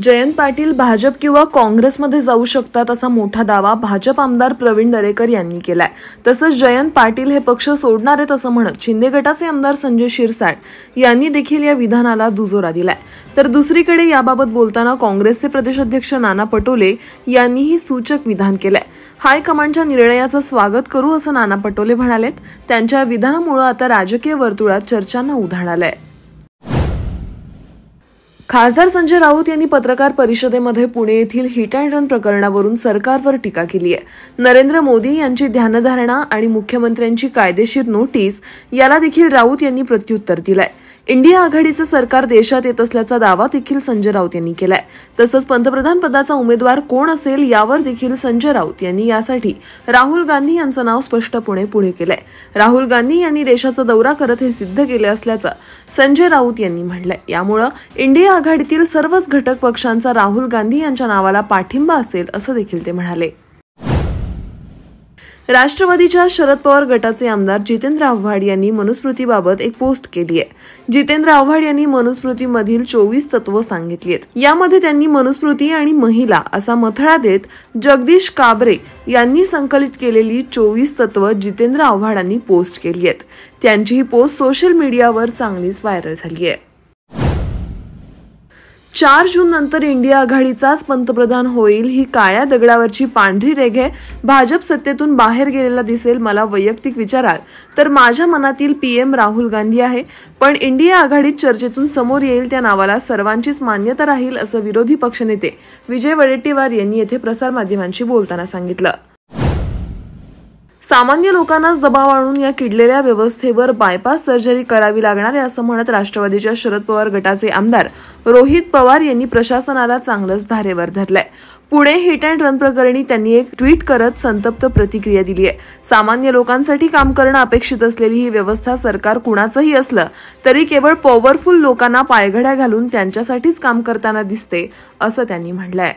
जयंत पाटील भाजप किंवा काँग्रेसमध्ये जाऊ शकतात असा मोठा दावा भाजप आमदार प्रवीण दरेकर यांनी केलाय। तसंच जयंत पाटील हे पक्ष सोडणार आहेत असं म्हणत शिंदे गटाचे आमदार संजय शिरसाट यांनी देखील या विधानाला दुजोरा दिलाय। तर दुसरीकडे याबाबत बोलताना काँग्रेसचे प्रदेशाध्यक्ष नाना पटोले यांनीही सूचक विधान केलंय। हायकमांडच्या निर्णयाचं स्वागत करू असं नाना पटोले म्हणालेत। त्यांच्या विधानामुळे आता राजकीय वर्तुळात चर्चांना उधाण आलंय। खासदार संजय राऊत यांनी पत्रकार परिषदेमध्ये पुणे येथील हिट अँड रन प्रकरणावरून सरकारवर टीका केली आहे। नरेंद्र मोदी यांची ध्यानधारणा आणि मुख्यमंत्र्यांची कायदेशीर नोटीस याला देखील राऊत यांनी प्रत्युत्तर दिलंय। इंडिया आघाडीचं सरकार देशात येत असल्याचा दावा देखील संजय राऊत यांनी केलाय। तसंच पंतप्रधान पदाचा उमेदवार कोण असेल यावर देखील संजय राऊत यांनी यासाठी राहुल गांधी यांचं नाव स्पष्टपणे पुढे केलंय। राहुल गांधी यांनी देशाचा दौरा करत हे सिद्ध केले असल्याचं संजय राऊत यांनी म्हटलंय। यामुळे इंडिया आघाडीतील सर्वच घटक पक्षांचा राहुल गांधी यांच्या नावाला पाठिंबा असेल असं देखील ते म्हणाले। राष्ट्रवादीच्या शरद पवार गटाचे आमदार जितेंद्र आव्हाड यांनी मनुस्मृतीबाबत एक पोस्ट केली आहे। जितेंद्र आव्हाड यांनी मनुस्मृतीमधील 24 तत्व सांगितली आहेत। यामध्ये त्यांनी मनुस्मृती आणि महिला असा मथळा देत जगदीश काबरे यांनी संकलित केलेली 24 तत्व जितेंद्र आव्हाडांनी पोस्ट केली आहेत। त्यांची ही पोस्ट सोशल मीडियावर चांगलीच व्हायरल झाली आहे। 4 जून नंतर इंडिया आघाडीचाच पंतप्रधान होईल ही काळ्या दगडावरची पांढरी रेघ आहे। भाजप सत्तेतून बाहेर गेलेला दिसेल। मला वैयक्तिक विचाराल तर माझ्या मनातील पीएम राहुल गांधी आहे, पण इंडिया आघाडीत चर्चेतून समोर येईल त्या नावाला सर्वांचीच मान्यता राहील असं विरोधी पक्षनेते विजय वडेट्टीवार यांनी येथे प्रसारमाध्यमांशी बोलताना सांगितलं। सामान्य लोकांनाच दबाव आणून या किडलेल्या व्यवस्थेवर बायपास सर्जरी करावी लागणार आहे असं म्हणत राष्ट्रवादीच्या शरद पवार गटाचे आमदार रोहित पवार यांनी प्रशासनाला चांगलंच धारेवर धरलंय। पुणे हिट अँड रन प्रकरणी त्यांनी एक ट्विट करत संतप्त प्रतिक्रिया दिली आहे। सामान्य लोकांसाठी काम करणं अपेक्षित असलेली ही व्यवस्था सरकार कुणाचंही असलं तरी केवळ पॉवरफुल लोकांना पायघड्या घालून त्यांच्यासाठीच काम करताना दिसते असं त्यांनी म्हटलंय।